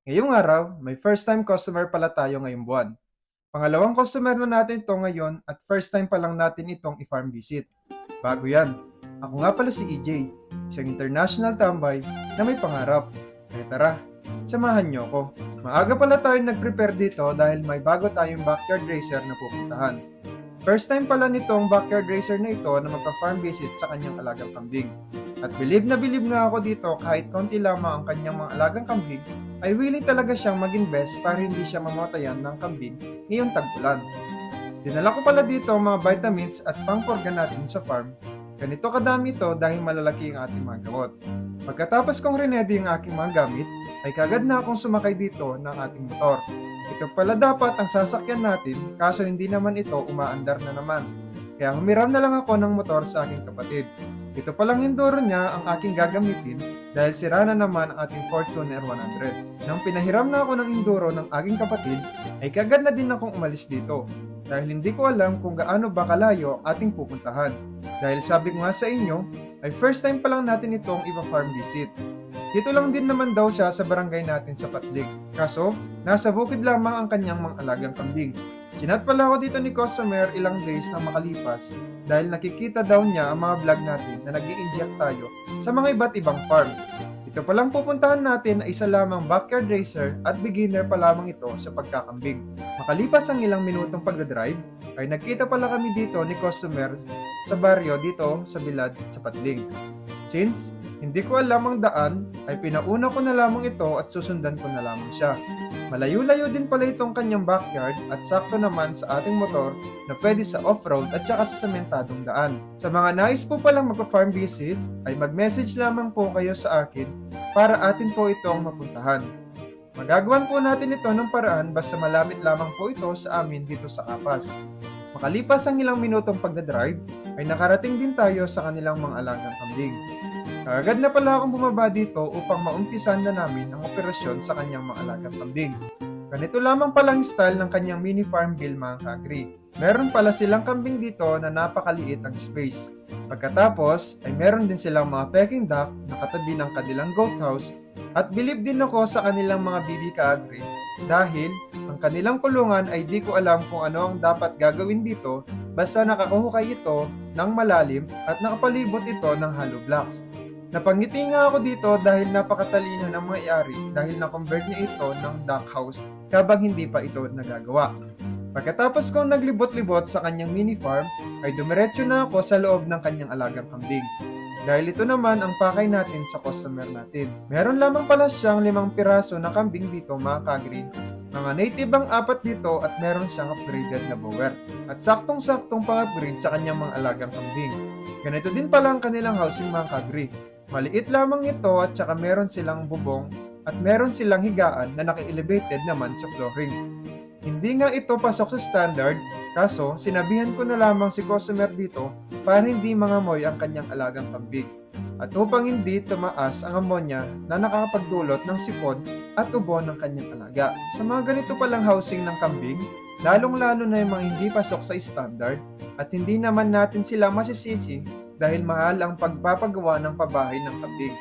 Ngayong araw, may first time customer pala tayo ngayong buwan. Pangalawang customer na natin ito ngayon at first time pa lang natin itong i-farm visit. Bago yan. Ako nga pala si EJ, isang international tambay na may pangarap. Kaya tara, samahan niyo ako. Maaga pala tayo nag-prepare dito dahil may bago tayong backyard racer na pupuntahan. First time pala nitong backyard racer na ito na magpa-farm visit sa kanyang alagang kambing. At bilib na bilib nga ako dito kahit konti lamang ang kanyang mga alagang kambing, ay willing talaga siyang mag-invest para hindi siya mamatayan ng kambing ngayong tag-ulan. Dinala ko pala dito ang mga vitamins at pangporga natin sa farm. Ganito kadami ito dahil malalaki ang ating mga gamot. Pagkatapos kong rinedy ang aking mga gamit, ay kagad na akong sumakay dito ng ating motor. Ito pala dapat ang sasakyan natin kaso hindi naman ito umaandar na naman. Kaya humiram na lang ako ng motor sa aking kapatid. Ito palang Enduro niya ang aking gagamitin dahil sira na naman ang ating Fortuner 100. Nang pinahiram na ako ng Enduro ng aking kapatid, ay kagad na din akong umalis dito dahil hindi ko alam kung gaano ba kalayo ang ating pupuntahan. Dahil sabi ko nga sa inyo, ay first time pa lang natin itong iba-farm visit. Dito lang din naman daw siya sa barangay natin sa Patlig. Kaso, nasa bukid lamang ang kanyang mga alagang kambing. Chinat pala ako dito ni customer ilang days na makalipas dahil nakikita daw niya ang mga vlog natin na nag-i-inject tayo sa mga iba't ibang farm. Ito palang pupuntahan natin ay isa lamang backyard racer at beginner pa lamang ito sa pagkakambing. Makalipas ang ilang minutong pagdadrive, ay nagkita pala kami dito ni customer sa baryo dito sa Bilad sa Patling. Since hindi ko alam ang daan, ay pinauna ko na lamang ito at susundan ko na lamang siya. Malayo-layo din pala itong kanyang backyard at sakto naman sa ating motor na pwede sa off-road at saka sa sementadong daan. Sa mga nais po palang magpa-farm visit, ay mag-message lamang po kayo sa akin para atin po itong mapuntahan. Magagawan po natin ito ng paraan basta malapit lamang po ito sa amin dito sa Kapas. Makalipas ang ilang minutong pagdadrive, ay nakarating din tayo sa kanilang mga alagang kambing. Agad na pala akong bumaba dito upang maumpisan na namin ang operasyon sa kanyang mga alagang kambing. Ganito lamang palang style ng kanyang mini farm bill mga ka-agri. Meron pala silang kambing dito na napakaliit ang space. Pagkatapos ay meron din silang mga peking duck na katabi ng kanilang goat house at bilib din ako sa kanilang mga bibi ka-agri dahil ang kanilang kulungan ay di ko alam kung ano ang dapat gagawin dito basta nakakuhukay ito ng malalim at nakapalibot ito ng hollow blocks. Napangiti nga ako dito dahil napakatalino ng mga i-ari dahil na-convert niya ito ng duck house habang hindi pa ito nagagawa. Pagkatapos kong naglibot-libot sa kanyang mini farm, ay dumiretso na ako sa loob ng kanyang alagang kambing. Dahil ito naman ang pakay natin sa customer natin. Meron lamang pala siyang 5 piraso na kambing dito mga ka-agri. Mga native ang 4 dito at meron siyang upgraded na bower. At saktong-saktong pang-upgrade sa kanyang mga alagang kambing. Ganito din pala ang kanilang housing mga ka-agri. Maliit lamang ito at saka meron silang bubong at meron silang higaan na naki-elevated naman sa flooring. Hindi nga ito pasok sa standard, kaso sinabihan ko na lamang si customer dito para hindi mangamoy ang kanyang alagang kambing. At upang hindi tumaas ang ammonia na nakakapagdulot ng sipon at ubo ng kanyang alaga. Sa mga ganito palang housing ng kambing, lalong-lalo na yung mga hindi pasok sa standard at hindi naman natin sila masisisi dahil mahal ang pagpapagawa ng pabahay ng kambing.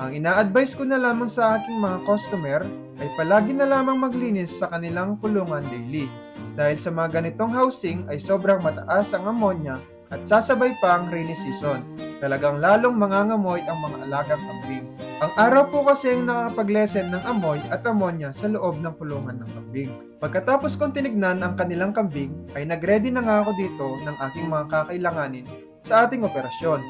Ang ina-advise ko na lamang sa aking mga customer ay palagi na lamang maglinis sa kanilang kulungan daily. Dahil sa mga ganitong housing ay sobrang mataas ang ammonia at sasabay pa ang rainy season. Talagang lalong mangangamoy ang mga alagang kambing. Ang araw po kasi ang nakakapag-lessen ng amoy at ammonia sa loob ng kulungan ng kambing. Pagkatapos kong tinignan ang kanilang kambing ay nagready na nga ako dito ng aking mga kakailanganin sa ating operasyon.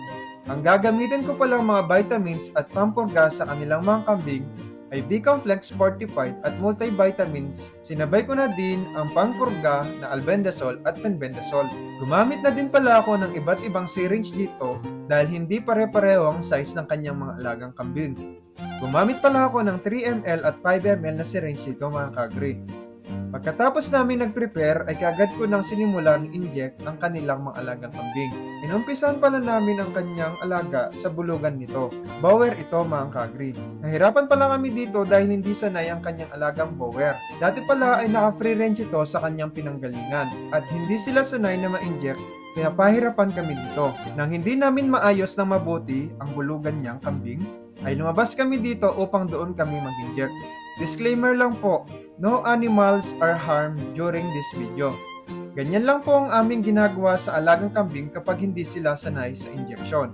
Ang gagamitin ko palang mga vitamins at pampurga sa kanilang mga kambing ay B-Complex Fortified at multivitamins. Sinabay ko na din ang pampurga na albendazole at fenbendazole. Gumamit na din pala ako ng iba't ibang syringe dito dahil hindi pare-pareho ang size ng kanyang mga alagang kambing. Gumamit pala ako ng 3 ml at 5 ml na syringe dito mga kagri. Pagkatapos namin nag-prepare ay kagad ko nang sinimulan inject ang kanilang mga alagang kambing. Inumpisan pala namin ang kanyang alaga sa bulugan nito. Bower ito mga kagri. Nahirapan pala kami dito dahil hindi sanay ang kanyang alagang bower. Dati pala ay naka-free range ito sa kanyang pinanggalingan at hindi sila sanay na ma-inject kaya pahirapan kami dito. Nang hindi namin maayos ng mabuti ang bulugan niyang kambing, ay lumabas kami dito upang doon kami mag-inject. Disclaimer lang po, no animals are harmed during this video. Ganyan lang po ang aming ginagawa sa alagang kambing kapag hindi sila sanay sa injection.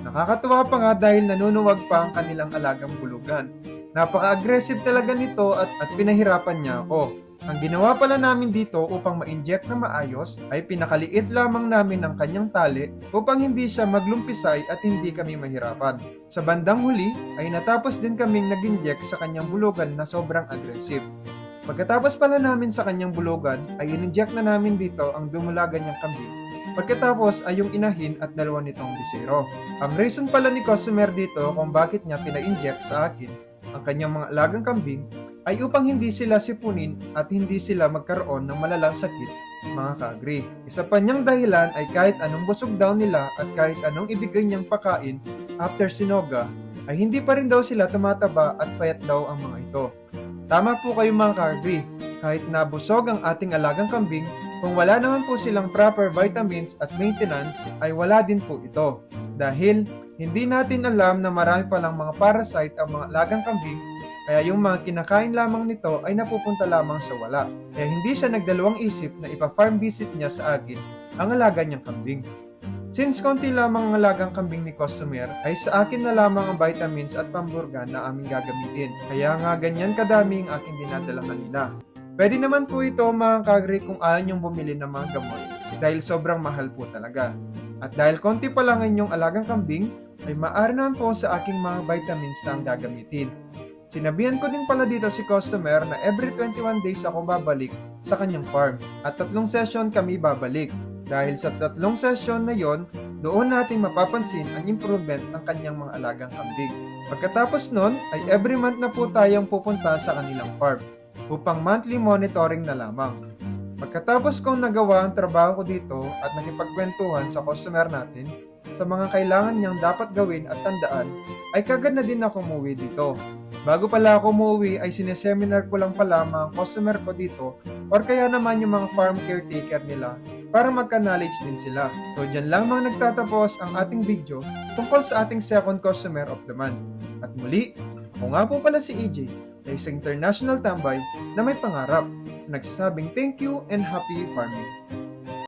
Nakakatuwa pa nga dahil nanunuwag pa ang kanilang alagang bulugan. Napaka-aggressive talaga nito at pinahirapan niya ako. Ang ginawa pala namin dito upang ma-inject na maayos ay pinakaliit lamang namin ang kanyang tali upang hindi siya maglumpisay at hindi kami mahirapan. Sa bandang huli ay natapos din kaming nag-inject sa kanyang bulugan na sobrang aggressive. Pagkatapos pala namin sa kanyang bulugan ay in-inject na namin dito ang dumulagan niyang kambing. Pagkatapos ay yung inahin at dalawa nitong bisero. Ang reason pala ni customer dito kung bakit niya pina-inject sa akin ang kanyang mga alagang kambing ay upang hindi sila sipunin at hindi sila magkaroon ng malalang sakit, mga ka-agree. Isa pa niyang dahilan ay kahit anong busog daw nila at kahit anong ibigay niyang pakain after sinoga, ay hindi pa rin daw sila tumataba at payat daw ang mga ito. Tama po kayo mga ka-agree, kahit nabusog ang ating alagang kambing, kung wala naman po silang proper vitamins at maintenance, ay wala din po ito. Dahil hindi natin alam na marami palang mga parasite ang mga alagang kambing, kaya yung mga kinakain lamang nito ay napupunta lamang sa wala. Kaya hindi siya nagdalawang isip na ipa-farm visit niya sa akin ang alaga niyang kambing. Since konti lamang ang alagang kambing ni customer, ay sa akin na lamang ang vitamins at pamburgan na aming gagamitin. Kaya nga ganyan kadami ang aking dinadala kanina. Pwede naman po ito mga ka-agree kung ayaw niyong bumili ng mga gamot dahil sobrang mahal po talaga. At dahil konti pa lang inyong alagang kambing, ay maaari naman po sa aking mga vitamins na ang gagamitin. Sinabihan ko din pala dito si customer na every 21 days ako babalik sa kanyang farm at 3 session kami babalik. Dahil sa 3 session na yon, doon natin mapapansin ang improvement ng kanyang mga alagang kambing. Pagkatapos nun, ay every month na po tayong pupunta sa kanilang farm upang monthly monitoring na lamang. Pagkatapos kong nagawa ang trabaho ko dito at nakipagkwentuhan sa customer natin sa mga kailangan niyang dapat gawin at tandaan, ay kagad na din ako umuwi dito. Bago pala ako umuwi ay sineseminar ko lang pala mga customer ko dito or kaya naman yung mga farm caretaker nila para magka-knowledge din sila. So dyan lang mga nagtatapos ang ating video tungkol sa ating second customer of the month. At muli, ako nga po pala si EJ, na isang international tambay na may pangarap, nagsasabing thank you and happy farming.